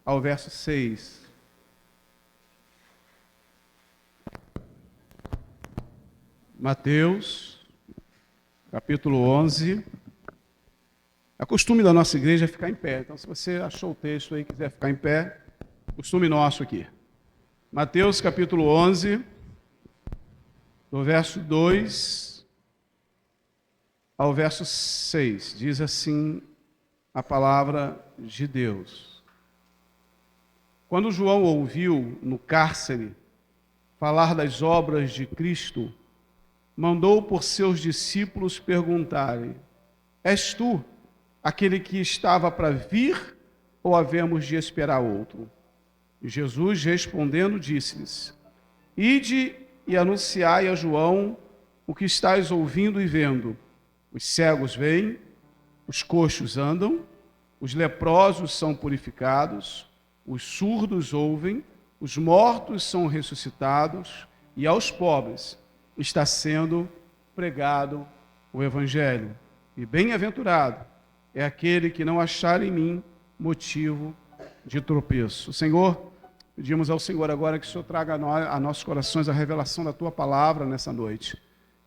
ao verso 6. Mateus, capítulo 11. É costume da nossa igreja ficar em pé. Então, se você achou o texto aí e quiser ficar em pé, costume nosso aqui. Mateus, capítulo 11, do verso 2 ao verso 6. Diz assim a palavra de Deus. Quando João ouviu no cárcere falar das obras de Cristo, mandou por seus discípulos perguntarem: És tu aquele que estava para vir, ou havemos de esperar outro? E Jesus, respondendo, disse-lhes: Ide e anunciai a João o que estáis ouvindo e vendo. Os cegos veem, os coxos andam, os leprosos são purificados, os surdos ouvem, os mortos são ressuscitados, e aos pobres está sendo pregado o Evangelho. E bem-aventurado é aquele que não achar em mim motivo de tropeço. Senhor, pedimos ao Senhor agora que o Senhor traga a nossos corações a revelação da Tua palavra nessa noite.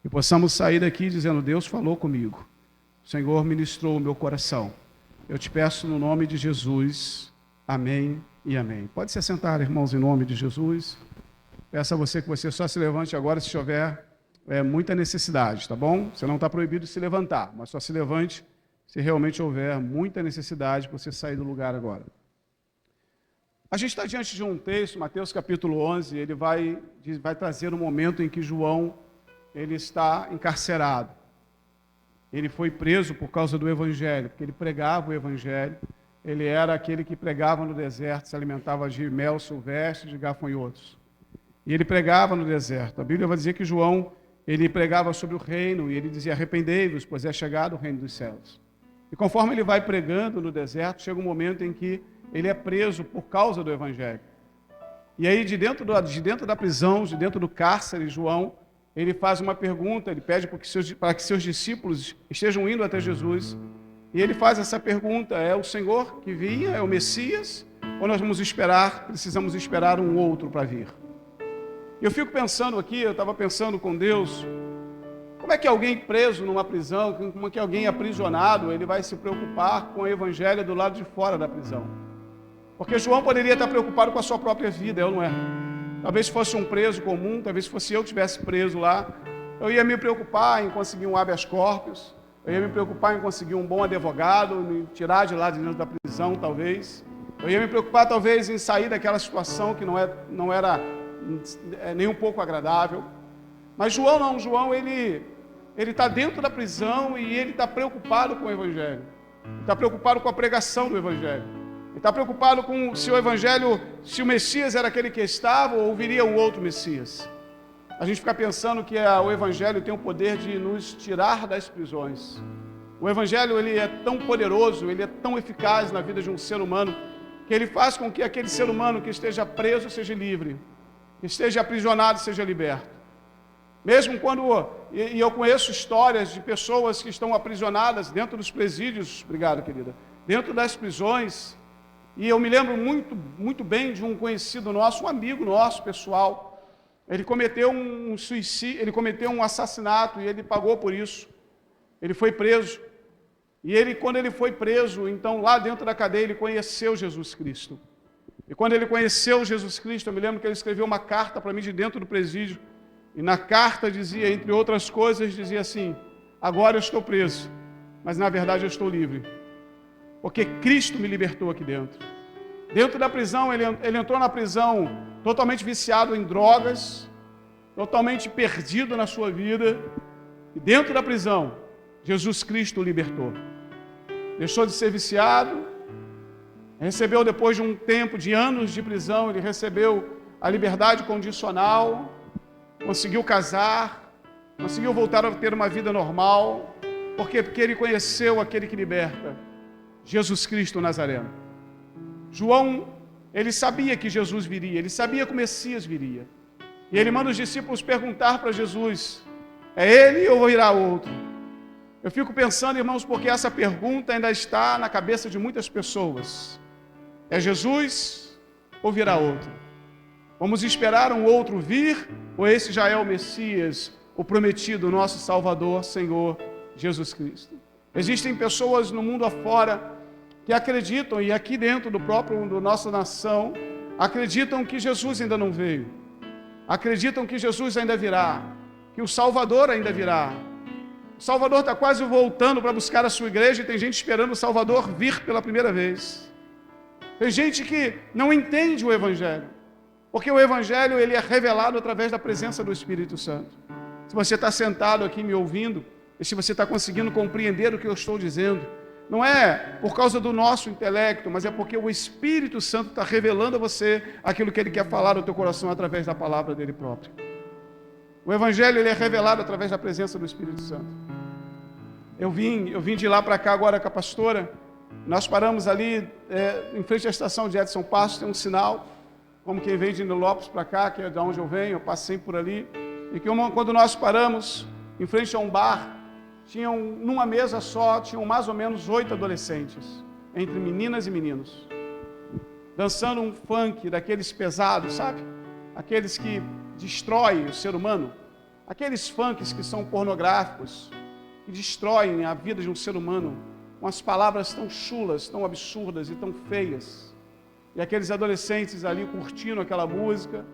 E possamos sair daqui dizendo: Deus falou comigo. O Senhor ministrou o meu coração. Eu te peço no nome de Jesus. Amém e amém. Pode se sentar, irmãos, em nome de Jesus. Peço a você que você só se levante agora se houver muita necessidade, tá bom? Você não está proibido de se levantar, mas só se levante se realmente houver muita necessidade para você sair do lugar agora. A gente está diante de um texto, Mateus capítulo 11, ele vai trazer um momento em que João ele está encarcerado. Ele foi preso por causa do Evangelho, porque ele pregava o Evangelho. Ele era aquele que pregava no deserto, se alimentava de mel silvestre, de gafanhotos. E ele pregava no deserto. A Bíblia vai dizer que João, ele pregava sobre o reino, e ele dizia: arrependei-vos, pois é chegado o reino dos céus. E conforme ele vai pregando no deserto, chega um momento em que ele é preso por causa do Evangelho. E aí, de dentro da prisão, de dentro do cárcere, João, ele faz uma pergunta, ele pede para que seus discípulos estejam indo até Jesus. E ele faz essa pergunta: é o Senhor que vinha, é o Messias, ou nós precisamos esperar um outro para vir? Eu fico pensando aqui, eu estava pensando com Deus, como é que alguém preso numa prisão, como é que alguém aprisionado, ele vai se preocupar com o Evangelho do lado de fora da prisão? Porque João poderia estar preocupado com a sua própria vida, eu não é? Talvez fosse um preso comum, talvez fosse eu que estivesse preso lá, eu ia me preocupar em conseguir um habeas corpus, eu ia me preocupar em conseguir um bom advogado, me tirar de lá de dentro da prisão, talvez. Eu ia me preocupar, talvez, em sair daquela situação que não era nem um pouco agradável. Mas João não, João ele está dentro da prisão e ele está preocupado com o Evangelho. Ele está preocupado com a pregação do Evangelho. Ele está preocupado com se o Evangelho, se o Messias era aquele que estava ou viria um outro Messias. A gente fica pensando que o Evangelho tem o poder de nos tirar das prisões. O Evangelho ele é tão poderoso, ele é tão eficaz na vida de um ser humano, que ele faz com que aquele ser humano que esteja preso seja livre, que esteja aprisionado seja liberto. Mesmo quando, e eu conheço histórias de pessoas que estão aprisionadas dentro dos presídios, obrigado querida, dentro das prisões, e eu me lembro muito, muito bem de um conhecido nosso, um amigo nosso, pessoal. Ele cometeu um suicídio, ele cometeu um assassinato e ele pagou por isso. Ele foi preso. E quando ele foi preso, então lá dentro da cadeia, ele conheceu Jesus Cristo. E quando ele conheceu Jesus Cristo, eu me lembro que ele escreveu uma carta para mim de dentro do presídio. E na carta dizia, entre outras coisas, dizia assim: agora eu estou preso, mas na verdade eu estou livre. Porque Cristo me libertou aqui dentro. Dentro da prisão, ele entrou na prisão totalmente viciado em drogas, totalmente perdido na sua vida. E dentro da prisão, Jesus Cristo o libertou. Deixou de ser viciado, recebeu depois de um tempo, de anos de prisão, ele recebeu a liberdade condicional, conseguiu casar, conseguiu voltar a ter uma vida normal. Por quê? Porque ele conheceu aquele que liberta, Jesus Cristo Nazareno. João, ele sabia que Jesus viria, ele sabia que o Messias viria. E ele manda os discípulos perguntar para Jesus: é ele ou virá outro? Eu fico pensando, irmãos, porque essa pergunta ainda está na cabeça de muitas pessoas. É Jesus ou virá outro? Vamos esperar um outro vir ou esse já é o Messias, o prometido, nosso Salvador, Senhor Jesus Cristo? Existem pessoas no mundo afora que acreditam, e aqui dentro da nossa nação, acreditam que Jesus ainda não veio. Acreditam que Jesus ainda virá, que o Salvador ainda virá. O Salvador está quase voltando para buscar a sua igreja e tem gente esperando o Salvador vir pela primeira vez. Tem gente que não entende o Evangelho, porque o Evangelho ele é revelado através da presença do Espírito Santo. Se você está sentado aqui me ouvindo, e se você está conseguindo compreender o que eu estou dizendo, não é por causa do nosso intelecto, mas é porque o Espírito Santo está revelando a você aquilo que Ele quer falar no teu coração através da palavra dEle próprio. O Evangelho ele é revelado através da presença do Espírito Santo. Eu vim de lá para cá agora com a pastora. Nós paramos ali em frente à estação de Edson Passos, tem um sinal, como quem vem de Nilópolis para cá, que é de onde eu venho, eu passei por ali. E que quando nós paramos em frente a um bar, numa mesa só, tinham mais ou menos 8 adolescentes, entre meninas e meninos, dançando um funk daqueles pesados, sabe? Aqueles que destroem o ser humano, aqueles funks que são pornográficos, que destroem a vida de um ser humano, com as palavras tão chulas, tão absurdas e tão feias. E aqueles adolescentes ali curtindo aquela música,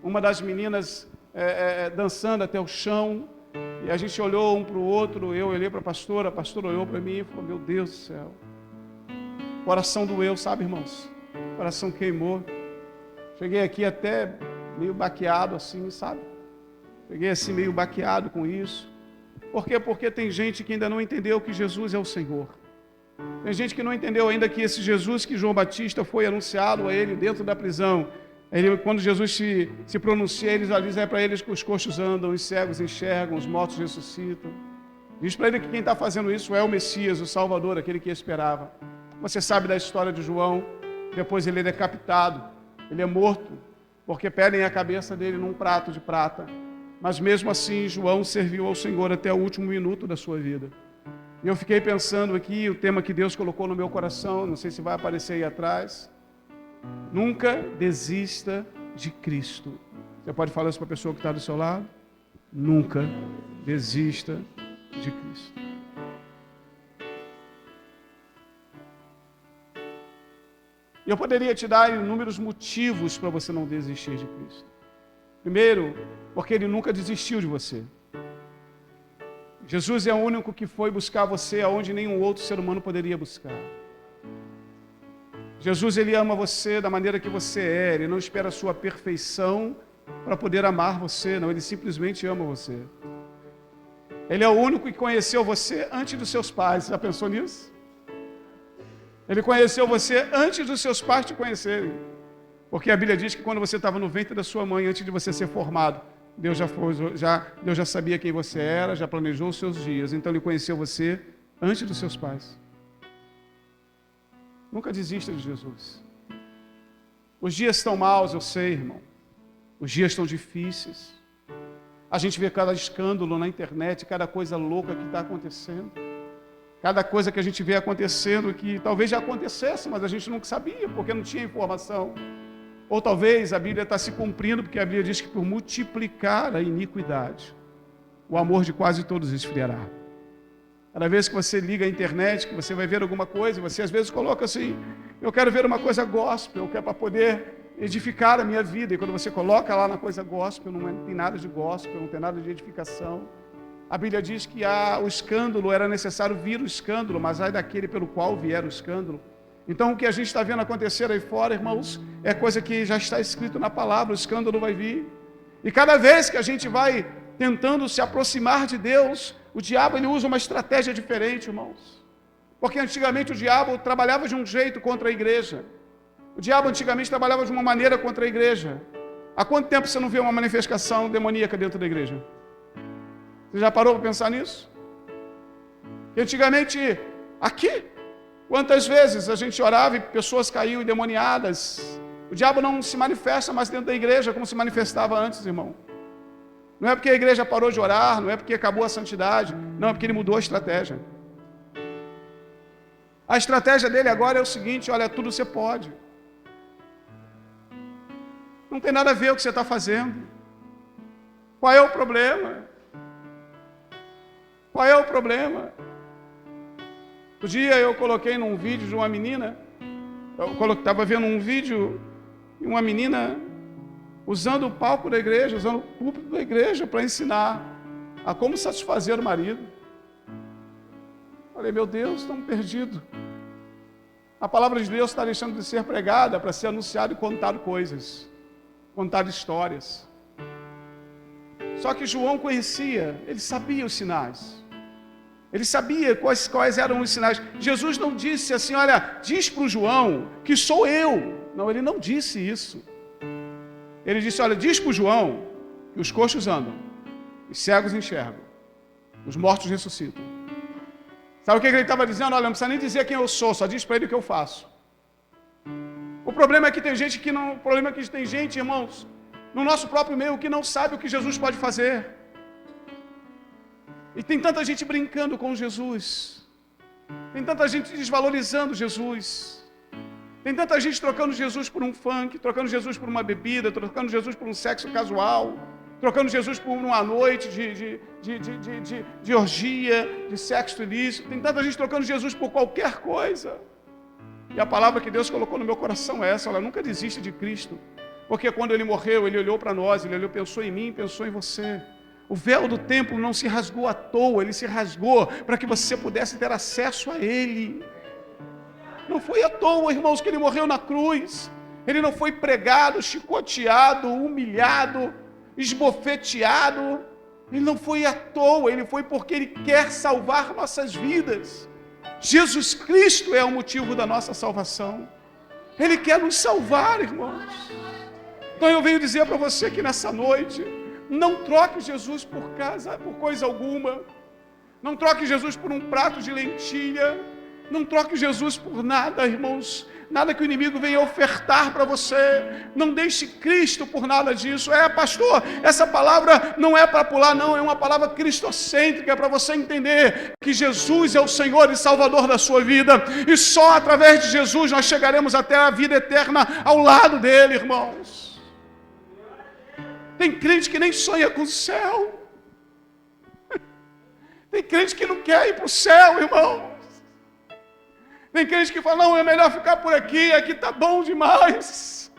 uma das meninas dançando até o chão, e a gente olhou um para o outro, eu olhei para a pastora olhou para mim e falou, meu Deus do céu, o coração doeu, sabe, irmãos? O coração queimou. Cheguei aqui até meio baqueado assim, sabe? Cheguei assim meio baqueado com isso. Por quê? Porque tem gente que ainda não entendeu que Jesus é o Senhor. Tem gente que não entendeu ainda que esse Jesus que João Batista foi anunciado a ele dentro da prisão, quando Jesus se pronuncia, ele já diz para eles que os coxos andam, os cegos enxergam, os mortos ressuscitam. Diz para ele que quem está fazendo isso é o Messias, o Salvador, aquele que esperava. Você sabe da história de João, depois ele é decapitado, ele é morto, porque pedem a cabeça dele num prato de prata. Mas mesmo assim, João serviu ao Senhor até o último minuto da sua vida. E eu fiquei pensando aqui, o tema que Deus colocou no meu coração, não sei se vai aparecer aí atrás. Nunca desista de Cristo. Você pode falar isso para a pessoa que está do seu lado? Nunca desista de Cristo. E eu poderia te dar inúmeros motivos para você não desistir de Cristo. Primeiro, porque Ele nunca desistiu de você. Jesus é o único que foi buscar você aonde nenhum outro ser humano poderia buscar. Jesus, Ele ama você da maneira que você é, Ele não espera a sua perfeição para poder amar você, não, Ele simplesmente ama você. Ele é o único que conheceu você antes dos seus pais, já pensou nisso? Ele conheceu você antes dos seus pais te conhecerem, porque a Bíblia diz que quando você estava no ventre da sua mãe, antes de você ser formado, Deus já sabia quem você era, já planejou os seus dias, então Ele conheceu você antes dos seus pais. Nunca desista de Jesus. Os dias estão maus, eu sei, irmão. Os dias estão difíceis. A gente vê cada escândalo na internet, cada coisa louca que está acontecendo. Cada coisa que a gente vê acontecendo que talvez já acontecesse, mas a gente nunca sabia, porque não tinha informação. Ou talvez a Bíblia está se cumprindo, porque a Bíblia diz que por multiplicar a iniquidade, o amor de quase todos esfriará. Cada vez que você liga a internet, que você vai ver alguma coisa, você às vezes coloca assim, eu quero ver uma coisa gospel, eu quero para poder edificar a minha vida. E quando você coloca lá na coisa gospel, não tem nada de gospel, não tem nada de edificação. A Bíblia diz que o escândalo, era necessário vir o escândalo, mas ai daquele pelo qual vier o escândalo. Então o que a gente está vendo acontecer aí fora, irmãos, é coisa que já está escrito na palavra, o escândalo vai vir. E cada vez que a gente vai tentando se aproximar de Deus, o diabo ele usa uma estratégia diferente, irmãos. Porque antigamente o diabo trabalhava de um jeito contra a igreja. O diabo antigamente trabalhava de uma maneira contra a igreja. Há quanto tempo você não vê uma manifestação demoníaca dentro da igreja? Você já parou para pensar nisso? E antigamente, aqui, quantas vezes a gente orava e pessoas caíam endemoniadas? O diabo não se manifesta mais dentro da igreja como se manifestava antes, irmão. Não é porque a igreja parou de orar, não é porque acabou a santidade, não, é porque ele mudou a estratégia. A estratégia dele agora é o seguinte, olha, tudo você pode. Não tem nada a ver com o que você está fazendo. Qual é o problema? Qual é o problema? Outro dia eu coloquei num vídeo de uma menina, eu estava vendo um vídeo de uma menina usando o palco da igreja, usando o púlpito da igreja para ensinar a como satisfazer o marido. Falei, meu Deus, estamos perdidos. A palavra de Deus está deixando de ser pregada para ser anunciada e contar coisas, contar histórias. Só que João conhecia, ele sabia os sinais. Ele sabia quais eram os sinais. Jesus não disse assim, olha, diz para o João que sou eu. Não, ele não disse isso. Ele disse, olha, diz para o João que os coxos andam, os cegos enxergam, os mortos ressuscitam. Sabe o que ele estava dizendo? Olha, não precisa nem dizer quem eu sou, só diz para ele o que eu faço. O problema é que tem gente que não... O problema é que tem gente, irmãos, no nosso próprio meio, que não sabe o que Jesus pode fazer. E tem tanta gente brincando com Jesus. Tem tanta gente desvalorizando Jesus. Tem tanta gente trocando Jesus por um funk, trocando Jesus por uma bebida, trocando Jesus por um sexo casual, trocando Jesus por uma noite de orgia, de sexo ilícito. Tem tanta gente trocando Jesus por qualquer coisa. E a palavra que Deus colocou no meu coração é essa, ela nunca desiste de Cristo. Porque quando Ele morreu, Ele olhou para nós, Ele pensou em mim, pensou em você. O véu do templo não se rasgou à toa, ele se rasgou para que você pudesse ter acesso a Ele. Não foi à toa, irmãos, que Ele morreu na cruz. Ele não foi pregado, chicoteado, humilhado, esbofeteado. Ele não foi à toa, Ele foi porque Ele quer salvar nossas vidas. Jesus Cristo é o motivo da nossa salvação. Ele quer nos salvar, irmãos. Então eu venho dizer para você que nessa noite, não troque Jesus por coisa alguma. Não troque Jesus por um prato de lentilha. Não troque Jesus por nada, irmãos. Nada que o inimigo venha ofertar para você. Não deixe Cristo por nada disso. Pastor, essa palavra não é para pular, não. É uma palavra cristocêntrica, é para você entender que Jesus é o Senhor e Salvador da sua vida. E só através de Jesus nós chegaremos até a vida eterna ao lado dele, irmãos. Tem crente que nem sonha com o céu. Tem crente que não quer ir para o céu, irmãos. Tem crente que fala, não, é melhor ficar por aqui está bom demais.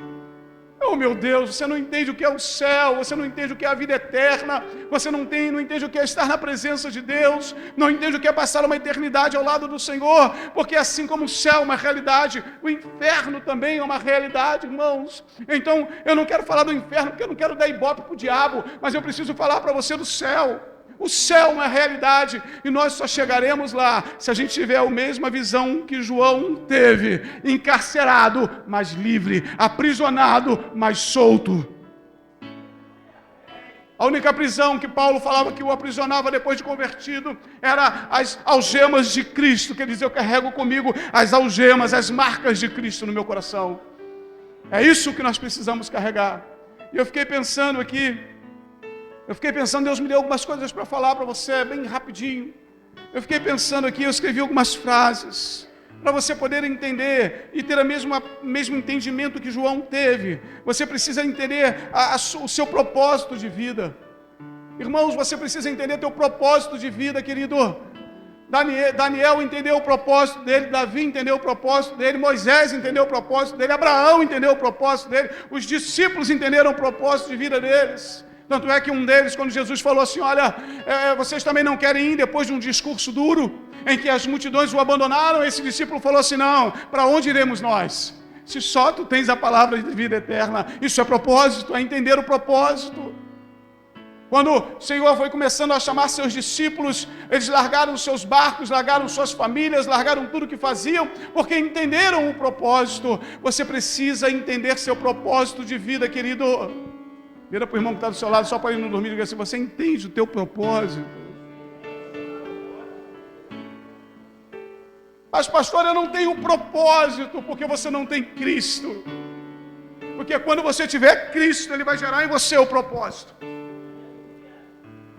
Oh, meu Deus, você não entende o que é o céu, você não entende o que é a vida eterna, você não entende o que é estar na presença de Deus, não entende o que é passar uma eternidade ao lado do Senhor, porque assim como o céu é uma realidade, o inferno também é uma realidade, irmãos. Então, eu não quero falar do inferno, porque eu não quero dar ibope para o diabo, mas eu preciso falar para você do céu. O céu é uma realidade e nós só chegaremos lá se a gente tiver a mesma visão que João teve, encarcerado, mas livre, aprisionado, mas solto. A única prisão que Paulo falava que o aprisionava depois de convertido era as algemas de Cristo, quer dizer, eu carrego comigo as algemas, as marcas de Cristo no meu coração. É isso que nós precisamos carregar. E eu fiquei pensando aqui, Deus me deu algumas coisas para falar para você, bem rapidinho. Eu fiquei pensando aqui, eu escrevi algumas frases, para você poder entender e ter o mesmo entendimento que João teve. Você precisa entender o seu propósito de vida. Irmãos, você precisa entender teu propósito de vida, querido. Daniel entendeu o propósito dele, Davi entendeu o propósito dele, Moisés entendeu o propósito dele, Abraão entendeu o propósito dele, os discípulos entenderam o propósito de vida deles. Tanto é que um deles, quando Jesus falou assim, olha, vocês também não querem ir depois de um discurso duro, em que as multidões o abandonaram, esse discípulo falou assim, não, para onde iremos nós? Se só tu tens a palavra de vida eterna. Isso é propósito, é entender o propósito. Quando o Senhor foi começando a chamar seus discípulos, eles largaram seus barcos, largaram suas famílias, largaram tudo que faziam, porque entenderam o propósito. Você precisa entender seu propósito de vida, querido. Vira para o irmão que está do seu lado, só para ele não dormir, e diga assim, você entende o teu propósito? Mas pastor, eu não tenho propósito, porque você não tem Cristo. Porque quando você tiver Cristo, Ele vai gerar em você o propósito.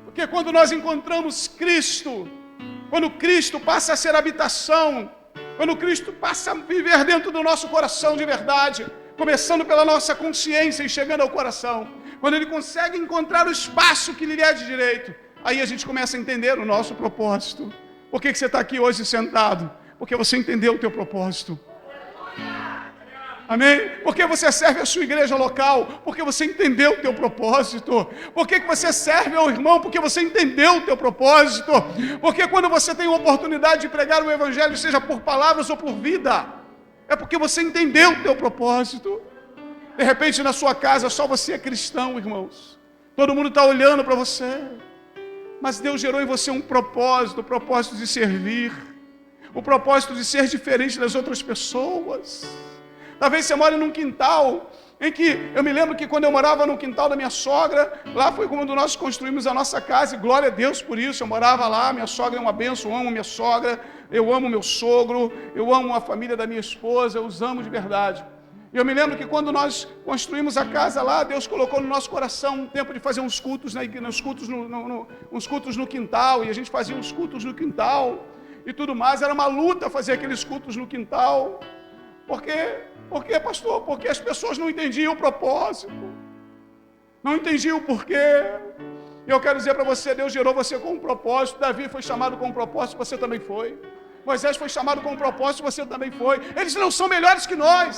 Porque quando nós encontramos Cristo, quando Cristo passa a ser habitação, quando Cristo passa a viver dentro do nosso coração de verdade, começando pela nossa consciência e chegando ao coração, quando ele consegue encontrar o espaço que lhe é de direito, aí a gente começa a entender o nosso propósito. Por que você está aqui hoje sentado? Porque você entendeu o teu propósito. Amém? Porque você serve a sua igreja local, porque você entendeu o teu propósito. Por que você serve ao irmão? Porque você entendeu o teu propósito. Porque quando você tem a oportunidade de pregar o evangelho, seja por palavras ou por vida, é porque você entendeu o teu propósito. De repente na sua casa só você é cristão, irmãos. Todo mundo está olhando para você. Mas Deus gerou em você um propósito, o propósito de servir, o propósito de ser diferente das outras pessoas. Talvez você more num quintal, em que eu me lembro que quando eu morava no quintal da minha sogra, lá foi quando nós construímos a nossa casa, e glória a Deus por isso, eu morava lá, minha sogra é uma bênção, eu amo minha sogra, eu amo meu sogro, eu amo a família da minha esposa, eu os amo de verdade. E eu me lembro que quando nós construímos a casa lá, Deus colocou no nosso coração um tempo de fazer uns cultos, uns cultos no quintal, e a gente fazia uns cultos no quintal, e tudo mais, era uma luta fazer aqueles cultos no quintal. Por quê, pastor? Porque as pessoas não entendiam o propósito, não entendiam o porquê. E eu quero dizer para você, Deus gerou você com um propósito. Davi foi chamado com um propósito, você também foi. Moisés foi chamado com um propósito, você também foi. Eles não são melhores que nós.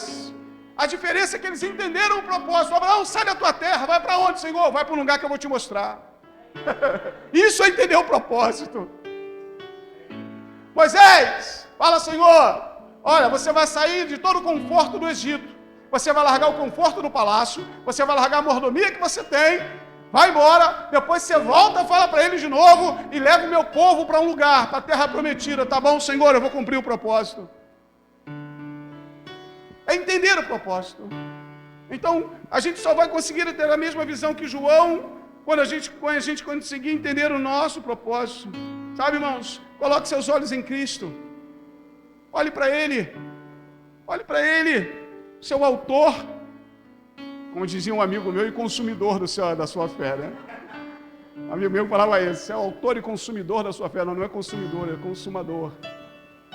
A diferença é que eles entenderam o propósito. Abraão, sai da tua terra, vai para onde, Senhor? Vai para um lugar que eu vou te mostrar. Isso é entender o propósito. Moisés, fala, Senhor, olha, você vai sair de todo o conforto do Egito, você vai largar o conforto do palácio, você vai largar a mordomia que você tem, vai embora, depois você volta, fala para ele de novo e leva o meu povo para um lugar, para a terra prometida. Tá bom, Senhor, eu vou cumprir o propósito. É entender o propósito. Então, a gente só vai conseguir ter a mesma visão que João quando a gente conseguir entender o nosso propósito. Sabe, irmãos, coloque seus olhos em Cristo. Olhe para Ele, seu autor, como dizia um amigo meu, e consumidor da sua fé, né? Um amigo meu falava isso, você é autor e consumidor da sua fé. Não é consumidor, é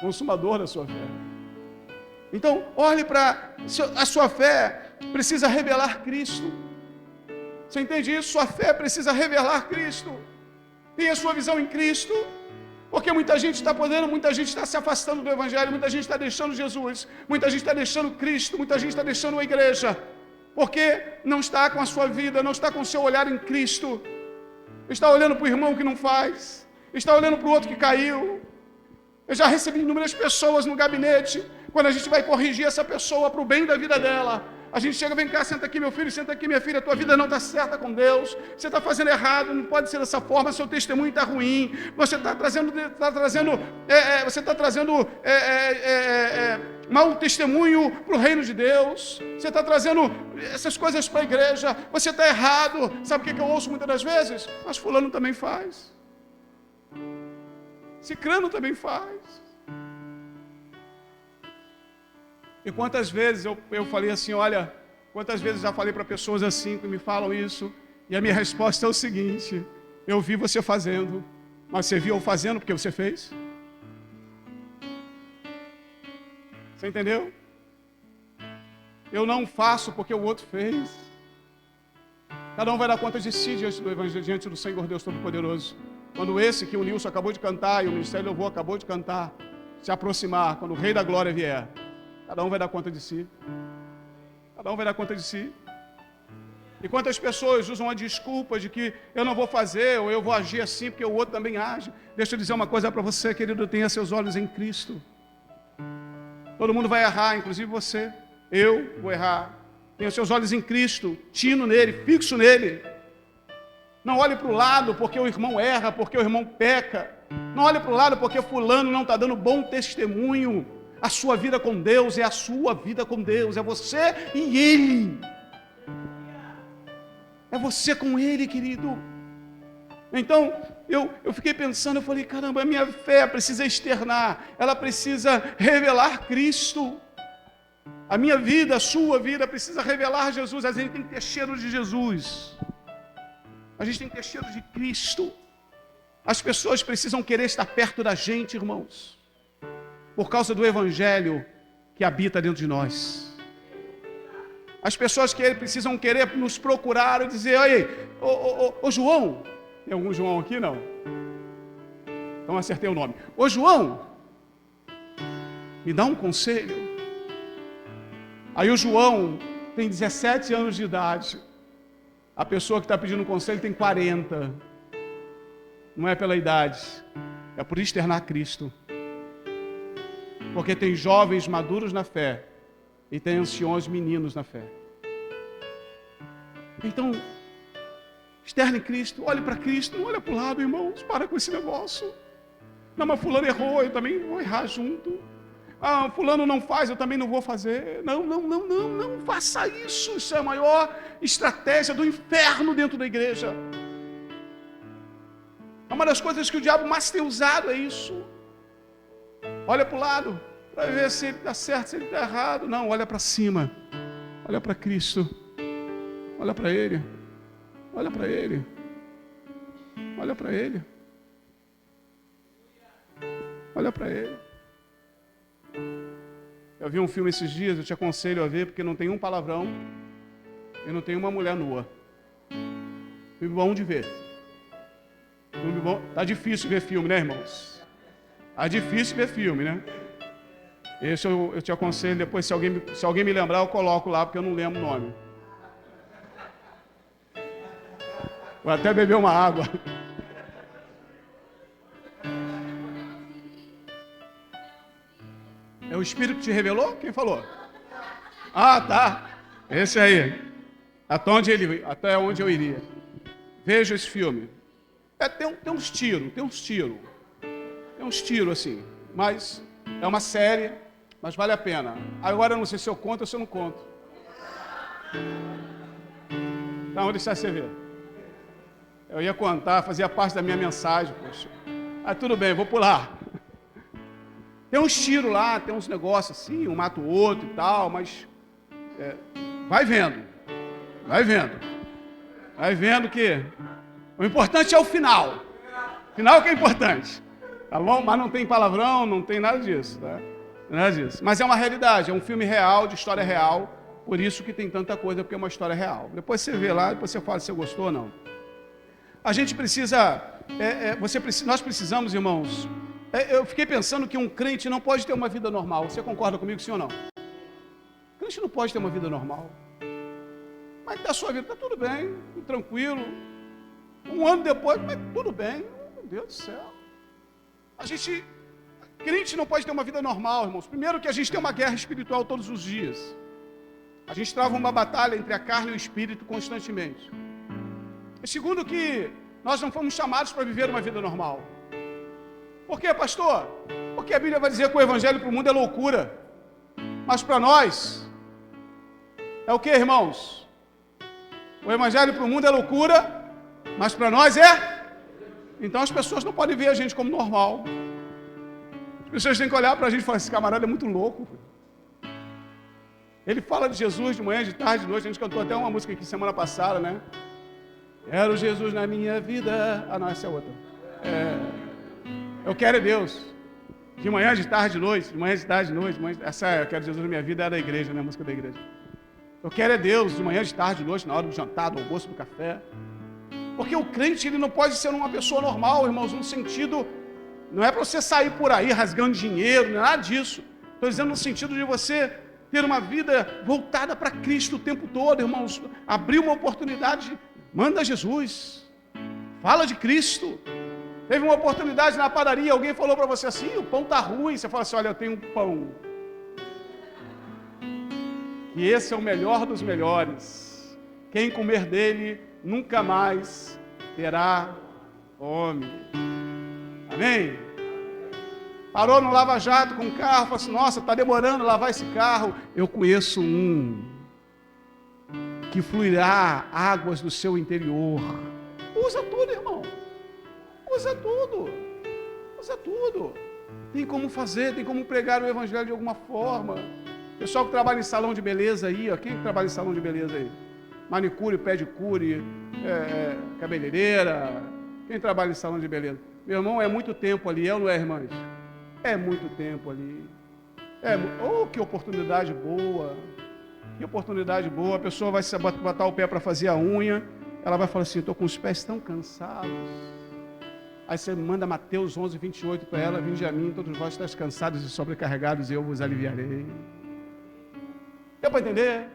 consumador da sua fé. Então, olhe para a sua fé, precisa revelar Cristo. Você entende isso? Sua fé precisa revelar Cristo. Tenha sua visão em Cristo. Porque muita gente está se afastando do Evangelho, muita gente está deixando Jesus, muita gente está deixando Cristo, muita gente está deixando a igreja, porque não está com a sua vida, não está com o seu olhar em Cristo, está olhando para o irmão que não faz, está olhando para o outro que caiu. Eu já recebi inúmeras pessoas no gabinete, quando a gente vai corrigir essa pessoa para o bem da vida dela, a gente chega, vem cá, senta aqui meu filho, senta aqui minha filha, tua vida não está certa com Deus, você está fazendo errado, não pode ser dessa forma, seu testemunho está ruim, você está trazendo mau testemunho para o reino de Deus, você está trazendo essas coisas para a igreja, você está errado. Sabe o que eu ouço muitas das vezes? Mas fulano também faz, cicrano também faz. E quantas vezes eu falei assim, olha, quantas vezes já falei para pessoas assim que me falam isso, e a minha resposta é o seguinte: eu vi você fazendo, mas você viu eu fazendo porque você fez? Você entendeu? Eu não faço porque o outro fez. Cada um vai dar conta de si diante do Evangelho, diante do Senhor Deus Todo-Poderoso. Quando esse que o Nilson acabou de cantar e o Ministério Louvor acabou de cantar, se aproximar, quando o Rei da Glória vier, cada um vai dar conta de si. Cada um vai dar conta de si. E quantas pessoas usam a desculpa de que eu não vou fazer, ou eu vou agir assim porque o outro também age. Deixa eu dizer uma coisa para você, querido, tenha seus olhos em Cristo. Todo mundo vai errar, inclusive você. Eu vou errar. Tenha seus olhos em Cristo, tino nele, fixo nele. Não olhe para o lado porque o irmão erra, porque o irmão peca. Não olhe para o lado porque fulano não está dando bom testemunho. A sua vida com Deus é a sua vida com Deus, é você e Ele. É você com Ele, querido. Então, eu fiquei pensando, eu falei, caramba, a minha fé precisa externar, ela precisa revelar Cristo. A minha vida, a sua vida precisa revelar Jesus. A gente tem que ter cheiro de Jesus. A gente tem que ter cheiro de Cristo. As pessoas precisam querer estar perto da gente, irmãos, por causa do Evangelho que habita dentro de nós. As pessoas que precisam querer nos procurar e dizer: "Oi, ô João", tem algum João aqui? Não? Então acertei o nome. "Ô João, me dá um conselho." Aí o João tem 17 anos de idade. A pessoa que está pedindo um conselho tem 40. Não é pela idade, é por externar Cristo. Porque tem jovens maduros na fé e tem anciões meninos na fé. Então, externe Cristo, olhe para Cristo, não olha para o lado, irmãos, para com esse negócio. Não, mas fulano errou, eu também vou errar junto. Ah, fulano não faz, eu também não vou fazer. Não faça isso. Isso é a maior estratégia do inferno dentro da igreja. É uma das coisas que o diabo mais tem usado, é isso. Olha para o lado, para ver se ele está certo, se ele está errado. Não, olha para cima. Olha para Cristo. Olha para Ele. Olha para Ele. Olha para Ele. Olha para Ele. Eu vi um filme esses dias, eu te aconselho a ver, porque não tem um palavrão e não tem uma mulher nua. Filme bom de ver. Filme bom. Tá difícil ver filme, né, irmãos? Tá difícil ver filme, né? Esse eu te aconselho, depois, se alguém me lembrar, eu coloco lá, porque eu não lembro o nome. Vou até beber uma água. É o Espírito que te revelou? Quem falou? Ah, tá. Esse aí. Até onde eu iria. Veja esse filme. Tem uns tiros assim. Mas é uma série, mas vale a pena. Agora eu não sei se eu conto ou se eu não conto. Então, vou deixar você ver. Eu ia contar, fazia parte da minha mensagem, poxa. Ah, tudo bem, vou pular. Tem uns tiros lá, tem uns negócios assim, um mata o outro e tal, mas vai vendo que o importante é o final. O final que é importante, tá bom? Mas não tem palavrão, não tem nada disso, tá? Nada disso. Mas é uma realidade, é um filme real, de história real, por isso que tem tanta coisa, porque é uma história real. Depois você vê lá, depois você fala se você gostou ou não. A gente precisa, nós precisamos, irmãos. Eu fiquei pensando que um crente não pode ter uma vida normal. Você concorda comigo, sim ou não? O crente não pode ter uma vida normal. Mas está a sua vida? Está tudo bem, tudo tranquilo. Um ano depois, mas tudo bem. Meu Deus do céu. Crente não pode ter uma vida normal, irmãos. Primeiro que a gente tem uma guerra espiritual todos os dias. A gente trava uma batalha entre a carne e o espírito constantemente. E segundo que nós não fomos chamados para viver uma vida normal. Por quê, pastor? Porque a Bíblia vai dizer que o evangelho para o mundo é loucura. Mas para nós, é o que, irmãos? O evangelho para o mundo é loucura, mas para nós é? Então as pessoas não podem ver a gente como normal. As pessoas têm que olhar para a gente e falar: esse camarada é muito louco. Ele fala de Jesus de manhã, de tarde, de noite. A gente cantou até uma música aqui semana passada, né? Quero Jesus na minha vida. Ah, não, essa é outra. Eu quero é Deus. De manhã, de tarde, de noite. De manhã, de tarde, de noite. Essa eu quero Jesus na minha vida é da igreja, né? A música da igreja. Eu quero é Deus. De manhã, de tarde, de noite, na hora do jantar, do almoço, do café. Porque o crente, ele não pode ser uma pessoa normal, irmãos, no sentido... Não é para você sair por aí rasgando dinheiro, não é nada disso. Estou dizendo no sentido de você ter uma vida voltada para Cristo o tempo todo, irmãos. Abrir uma oportunidade... Manda Jesus, fala de Cristo. Teve uma oportunidade na padaria, alguém falou para você assim: o pão está ruim. Você fala assim: olha, eu tenho um pão. E esse é o melhor dos melhores. Quem comer dele nunca mais terá fome. Amém? Parou no Lava Jato com um carro, falou assim: nossa, está demorando a lavar esse carro. Eu conheço um que fluirá águas do seu interior. Usa tudo, irmão. Usa tudo. Usa tudo. Tem como fazer, tem como pregar o evangelho de alguma forma. Pessoal que trabalha em salão de beleza aí, ó. Quem trabalha em salão de beleza aí? Manicure, pedicure, cabeleireira. Quem trabalha em salão de beleza? Meu irmão, é muito tempo ali, é ou não é, irmãs? É muito tempo ali. Oh, que oportunidade boa. Que oportunidade boa. A pessoa vai botar o pé para fazer a unha. Ela vai falar assim, estou com os pés tão cansados. Aí você manda Mateus 11, 28 para ela. Vinde a mim, todos vós estáis cansados e sobrecarregados, e eu vos aliviarei. Deu para entender?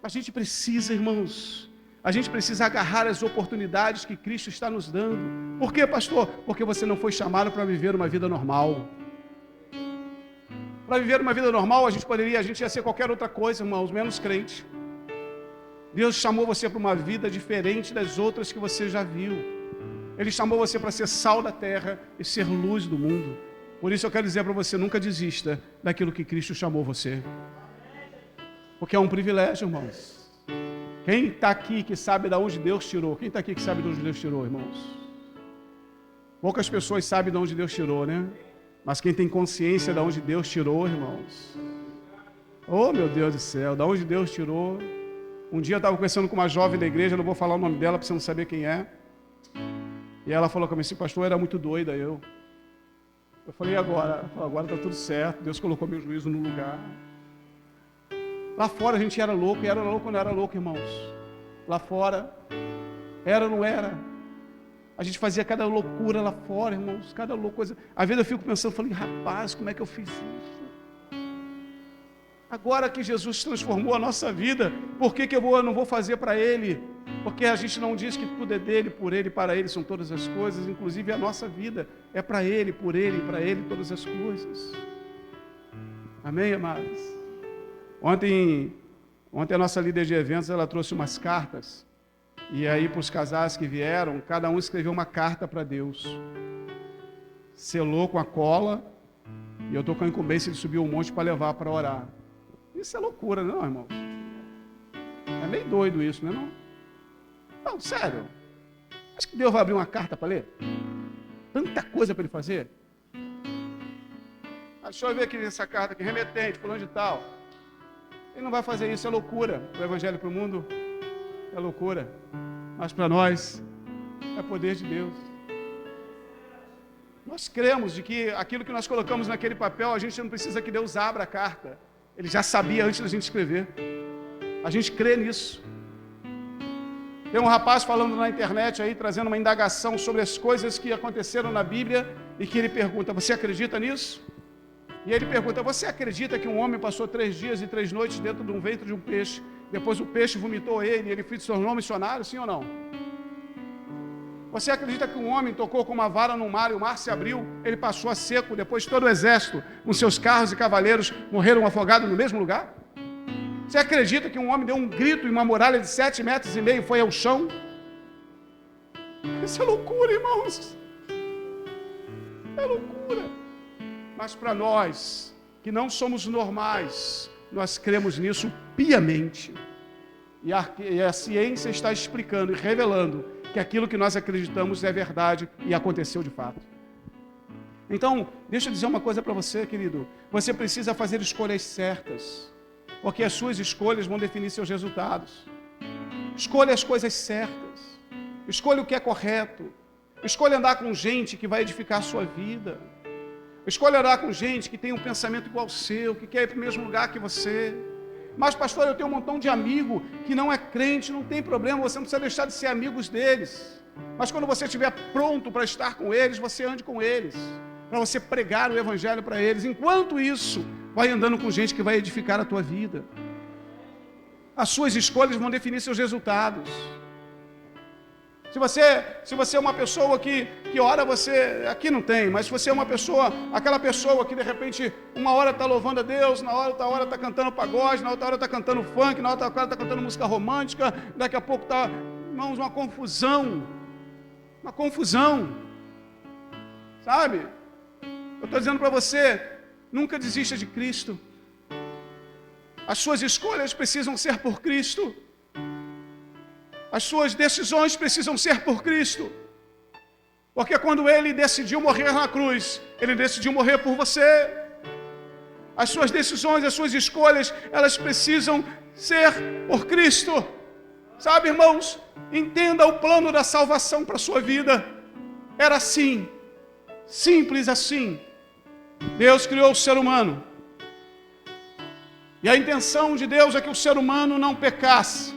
A gente precisa, irmãos, a gente precisa agarrar as oportunidades que Cristo está nos dando. Por quê, pastor? Porque você não foi chamado para viver uma vida normal. Para viver uma vida normal, a gente ia ser qualquer outra coisa, irmãos, menos crente. Deus chamou você para uma vida diferente das outras que você já viu. Ele chamou você para ser sal da terra e ser luz do mundo. Por isso eu quero dizer para você, nunca desista daquilo que Cristo chamou você. Porque é um privilégio, irmãos. Quem está aqui que sabe de onde Deus tirou? Quem está aqui que sabe de onde Deus tirou, irmãos? Poucas pessoas sabem de onde Deus tirou, né? Mas quem tem consciência de onde Deus tirou, irmãos? Oh, meu Deus do céu, de onde Deus tirou? Um dia eu estava conversando com uma jovem da igreja, não vou falar o nome dela para você não saber quem é. E ela falou comigo assim, pastor, eu era muito doida, eu falei, agora? Ela falou, agora está tudo certo, Deus colocou meu juízo no lugar. Lá fora a gente era louco, e era louco ou não era louco, irmãos? Lá fora, era ou não era? A gente fazia cada loucura lá fora, irmãos, cada loucura. Às vezes eu fico pensando, falei, rapaz, como é que eu fiz isso? Agora que Jesus transformou a nossa vida, por que eu não vou fazer para Ele? Porque a gente não diz que tudo é dele, por Ele, para Ele são todas as coisas, inclusive a nossa vida é para Ele, por Ele, para Ele todas as coisas. Amém, amados? Ontem a nossa líder de eventos, ela trouxe umas cartas, e aí para os casais que vieram, cada um escreveu uma carta para Deus. Selou com a cola, e eu estou com a incumbência de subir um monte para levar para orar. Isso é loucura, não, irmão? É meio doido isso, não é não? Não, sério. Acho que Deus vai abrir uma carta para ler? Tanta coisa para Ele fazer. Deixa eu ver aqui essa carta aqui, remetente, fulano de tal. Ele não vai fazer isso, é loucura. O evangelho para o mundo é loucura. Mas para nós, é poder de Deus. Nós cremos de que aquilo que nós colocamos naquele papel, a gente não precisa que Deus abra a carta. Ele já sabia antes da gente escrever. A gente crê nisso. Tem um rapaz falando na internet aí, trazendo uma indagação sobre as coisas que aconteceram na Bíblia, e que ele pergunta, você acredita nisso? E ele pergunta, você acredita que um homem passou 3 dias e 3 noites dentro de um ventre de um peixe, depois o peixe vomitou ele, e ele se tornou missionário, sim ou não? Você acredita que um homem tocou com uma vara no mar e o mar se abriu, ele passou a seco, depois todo o exército, com seus carros e cavaleiros, morreram afogados no mesmo lugar? Você acredita que um homem deu um grito em uma muralha de 7,5 metros e foi ao chão? Isso é loucura, irmãos. É loucura. Mas para nós, que não somos normais, nós cremos nisso piamente. E a ciência está explicando e revelando que aquilo que nós acreditamos é verdade e aconteceu de fato. Então, deixa eu dizer uma coisa para você, querido. Você precisa fazer escolhas certas, porque as suas escolhas vão definir seus resultados. Escolha as coisas certas. Escolha o que é correto. Escolha andar com gente que vai edificar a sua vida. Escolha andar com gente que tem um pensamento igual ao seu, que quer ir para o mesmo lugar que você. Mas, pastor, eu tenho um montão de amigo que não é crente, não tem problema, você não precisa deixar de ser amigos deles. Mas quando você estiver pronto para estar com eles, você ande com eles, para você pregar o evangelho para eles. Enquanto isso, vai andando com gente que vai edificar a tua vida. As suas escolhas vão definir seus resultados. Se você é uma pessoa que ora, você, aqui não tem, mas se você é uma pessoa, aquela pessoa que de repente, uma hora está louvando a Deus, na outra hora está cantando pagode, na outra hora está cantando funk, na outra hora está cantando música romântica, daqui a pouco está, irmãos, uma confusão, sabe? Eu estou dizendo para você, nunca desista de Cristo. As suas escolhas precisam ser por Cristo. As suas decisões precisam ser por Cristo. Porque quando Ele decidiu morrer na cruz, Ele decidiu morrer por você. As suas decisões, as suas escolhas, elas precisam ser por Cristo. Sabe, irmãos, entenda o plano da salvação para a sua vida. Era assim, simples assim. Deus criou o ser humano. E a intenção de Deus é que o ser humano não pecasse.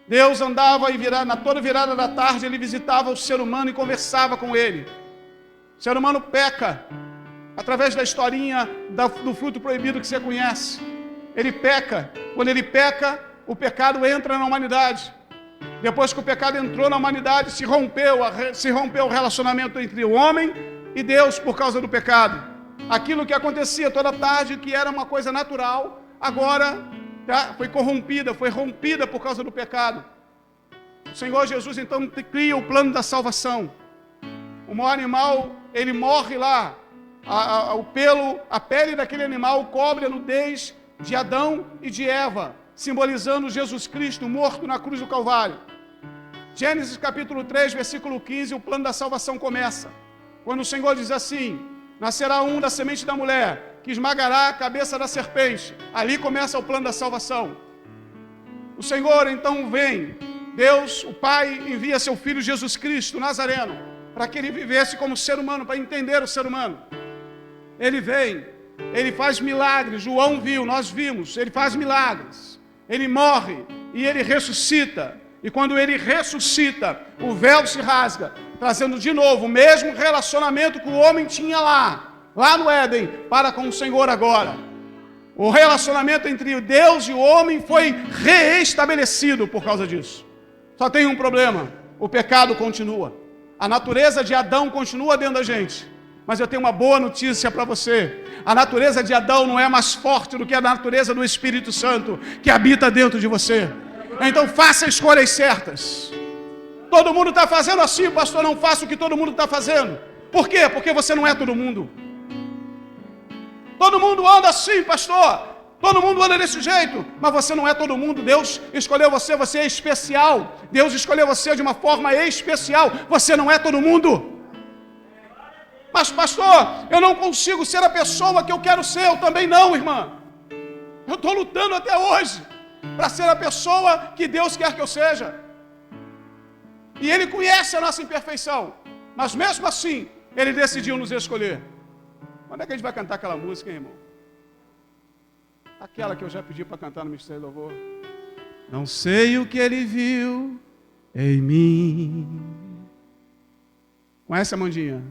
Deus andava e na toda virada da tarde ele visitava o ser humano e conversava com ele. O ser humano peca através da historinha do fruto proibido que você conhece. Ele peca. Quando ele peca, o pecado entra na humanidade. Depois que o pecado entrou na humanidade, se rompeu o relacionamento entre o homem e Deus por causa do pecado. Aquilo que acontecia toda tarde, que era uma coisa natural, agora foi corrompida, foi rompida por causa do pecado. O Senhor Jesus então cria o plano da salvação. O maior animal, ele morre lá. A pele daquele animal cobre a nudez de Adão e de Eva, simbolizando Jesus Cristo morto na cruz do Calvário. Gênesis capítulo 3, versículo 15, o plano da salvação começa. Quando o Senhor diz assim: nascerá um da semente da mulher, que esmagará a cabeça da serpente. Ali começa o plano da salvação. O Senhor então vem, Deus, o Pai, envia seu Filho Jesus Cristo, Nazareno, para que ele vivesse como ser humano, para entender o ser humano. Ele vem, ele faz milagres, João viu, nós vimos, ele faz milagres. Ele morre e ele ressuscita. E quando ele ressuscita, o véu se rasga, trazendo de novo o mesmo relacionamento que o homem tinha lá no Éden, para com o Senhor agora. O relacionamento entre Deus e o homem foi reestabelecido por causa disso. Só tem um problema: o pecado continua. A natureza de Adão continua dentro da gente. Mas eu tenho uma boa notícia para você. A natureza de Adão não é mais forte do que a natureza do Espírito Santo que habita dentro de você. Então faça escolhas certas. Todo mundo está fazendo assim, pastor, não faça o que todo mundo está fazendo. Por quê? Porque você não é todo mundo. Todo mundo anda assim, pastor. Todo mundo anda desse jeito. Mas você não é todo mundo. Deus escolheu você, você é especial. Deus escolheu você de uma forma especial. Você não é todo mundo. Mas pastor, eu não consigo ser a pessoa que eu quero ser. Eu também não, irmã. Eu estou lutando até hoje para ser a pessoa que Deus quer que eu seja. E Ele conhece a nossa imperfeição. Mas mesmo assim, Ele decidiu nos escolher. Quando é que a gente vai cantar aquela música, hein, irmão? Aquela que eu já pedi para cantar no Ministério do Louvor. Não sei o que Ele viu em mim. Conhece a Mandinha?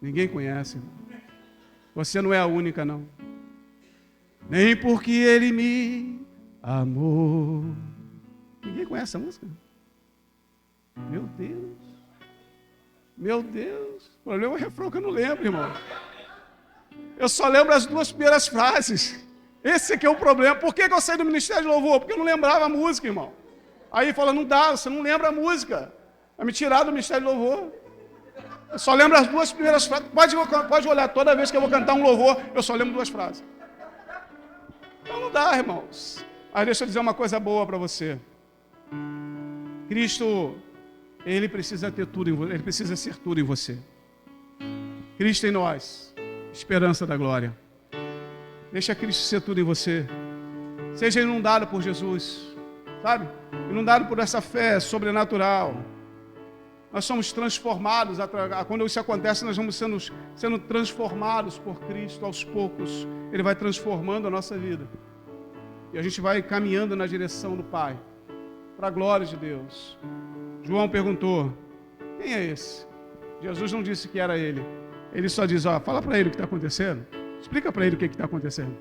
Ninguém conhece, irmão. Você não é a única, não. Nem porque Ele me amor. Ninguém conhece essa música? Meu Deus. Meu Deus. O problema é o refrão que eu não lembro, irmão. Eu só lembro as duas primeiras frases. Esse aqui é o problema. Por que eu saí do Ministério de Louvor? Porque eu não lembrava a música, irmão. Aí fala, não dá, você não lembra a música. Vai me tirar do Ministério de Louvor. Eu só lembro as duas primeiras frases. Pode olhar, toda vez que eu vou cantar um louvor, eu só lembro duas frases. Então não dá, irmãos. Mas deixa eu dizer uma coisa boa para você. Cristo, Ele precisa ter tudo em você, Ele precisa ser tudo em você. Cristo em nós, esperança da glória. Deixa Cristo ser tudo em você. Seja inundado por Jesus, sabe? Inundado por essa fé sobrenatural. Nós somos transformados, quando isso acontece, nós vamos sendo transformados por Cristo aos poucos. Ele vai transformando a nossa vida. E a gente vai caminhando na direção do Pai, para a glória de Deus. João perguntou, quem é esse? Jesus não disse que era ele. Ele só diz, fala para ele o que está acontecendo. Explica para ele o que está acontecendo.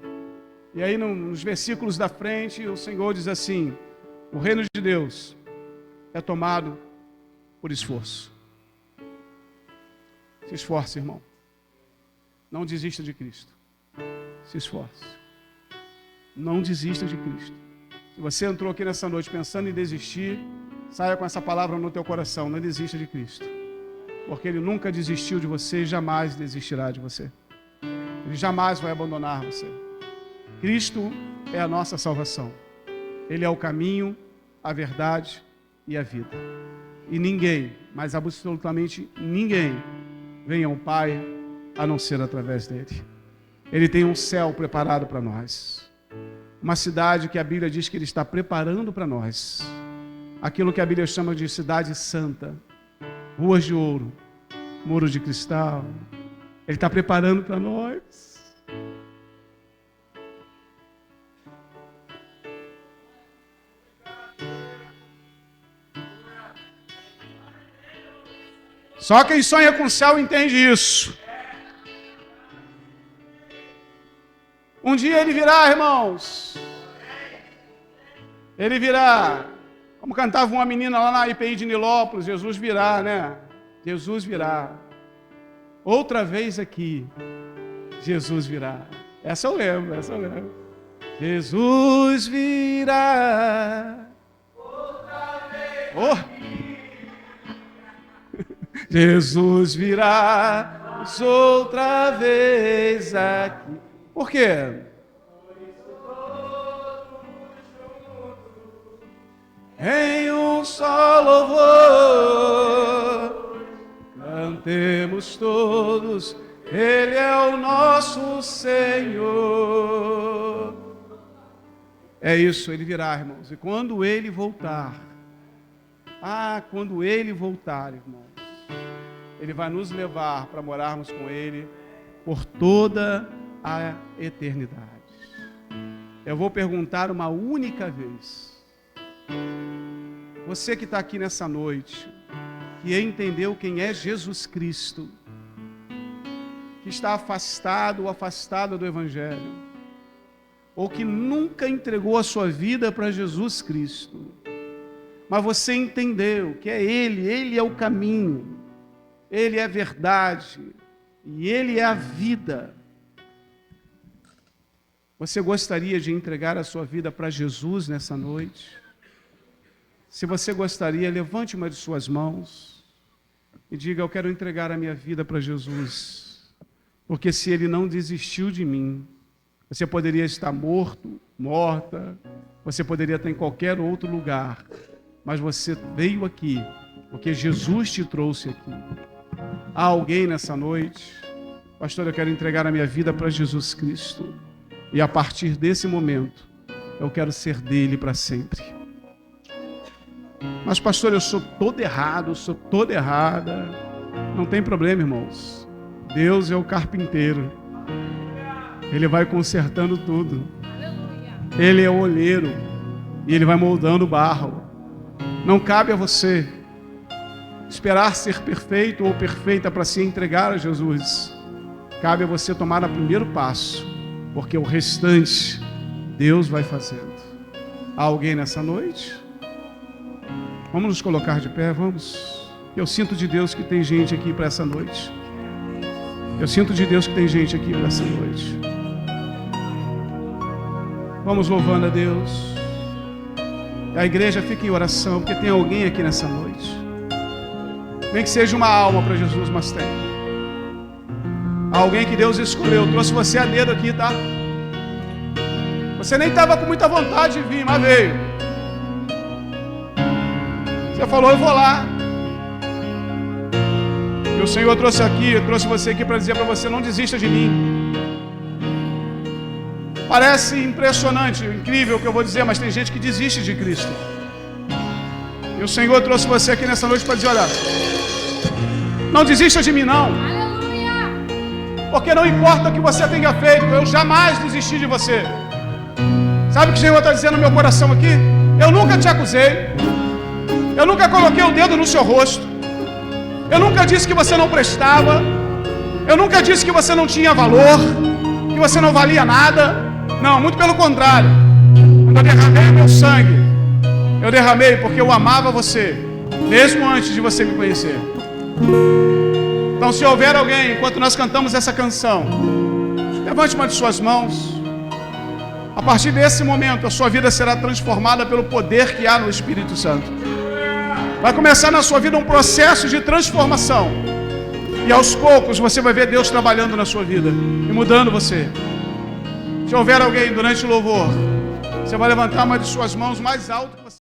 E aí nos versículos da frente, o Senhor diz assim, o reino de Deus é tomado por esforço. Se esforce, irmão. Não desista de Cristo. Se esforce. Não desista de Cristo. Se você entrou aqui nessa noite pensando em desistir, saia com essa palavra no teu coração. Não desista de Cristo. Porque Ele nunca desistiu de você e jamais desistirá de você. Ele jamais vai abandonar você. Cristo é a nossa salvação. Ele é o caminho, a verdade e a vida. E ninguém, mas absolutamente ninguém, vem ao Pai a não ser através dele. Ele tem um céu preparado para nós. Uma cidade que a Bíblia diz que Ele está preparando para nós. Aquilo que a Bíblia chama de cidade santa. Ruas de ouro, muros de cristal. Ele está preparando para nós. Só quem sonha com o céu entende isso. Um dia ele virá, irmãos. Ele virá. Como cantava uma menina lá na IPI de Nilópolis, Jesus virá, né? Jesus virá. Outra vez aqui, Jesus virá. Essa eu lembro. Jesus virá. Outra vez. Oh. Jesus virá outra vez aqui. Por quê? Em um só louvor, cantemos todos, Ele é o nosso Senhor. É isso, Ele virá, irmãos. E quando Ele voltar, quando Ele voltar, irmãos, Ele vai nos levar para morarmos com Ele por toda a eternidade. Eu vou perguntar uma única vez. Você que está aqui nessa noite, que entendeu quem é Jesus Cristo, que está afastado ou afastada do Evangelho, ou que nunca entregou a sua vida para Jesus Cristo, mas você entendeu que é Ele é o caminho, Ele é a verdade e Ele é a vida. Você gostaria de entregar a sua vida para Jesus nessa noite? Se você gostaria, levante uma de suas mãos e diga: eu quero entregar a minha vida para Jesus, porque se Ele não desistiu de mim, você poderia estar morto, morta, você poderia estar em qualquer outro lugar, mas você veio aqui porque Jesus te trouxe aqui. Há alguém nessa noite: pastor, eu quero entregar a minha vida para Jesus Cristo, e a partir desse momento eu quero ser dele para sempre. Mas pastor, eu sou todo errado, eu sou toda errada. Não tem problema, irmãos. Deus é o carpinteiro. Ele vai consertando tudo. Ele é o olheiro e Ele vai moldando o barro. Não cabe a você esperar ser perfeito ou perfeita para se entregar a Jesus. Cabe a você tomar o primeiro passo, porque o restante Deus vai fazendo. Há alguém nessa noite? Vamos nos colocar de pé, vamos. Eu sinto de Deus que tem gente aqui para essa noite. Eu sinto de Deus que tem gente aqui para essa noite. Vamos louvando a Deus. A igreja fica em oração, porque tem alguém aqui nessa noite. Nem que seja uma alma para Jesus, mas tem. Alguém que Deus escolheu, trouxe você a dedo aqui, tá? Você nem estava com muita vontade de vir, mas veio. Você falou: eu vou lá. E o Senhor trouxe você aqui para dizer para você: não desista de mim. Parece impressionante, incrível o que eu vou dizer, mas tem gente que desiste de Cristo. E o Senhor trouxe você aqui nessa noite para dizer: olha, não desista de mim não. Porque não importa o que você tenha feito, eu jamais desisti de você. Sabe o que o Senhor está dizendo no meu coração aqui? Eu nunca te acusei. Eu nunca coloquei o dedo no seu rosto. Eu nunca disse que você não prestava. Eu nunca disse que você não tinha valor, que você não valia nada. Não, muito pelo contrário. Quando eu derramei meu sangue, eu derramei porque eu amava você, mesmo antes de você me conhecer. Então, se houver alguém, enquanto nós cantamos essa canção, levante uma de suas mãos. A partir desse momento, a sua vida será transformada pelo poder que há no Espírito Santo. Vai começar na sua vida um processo de transformação. E aos poucos você vai ver Deus trabalhando na sua vida e mudando você. Se houver alguém durante o louvor, você vai levantar uma de suas mãos mais alto que você.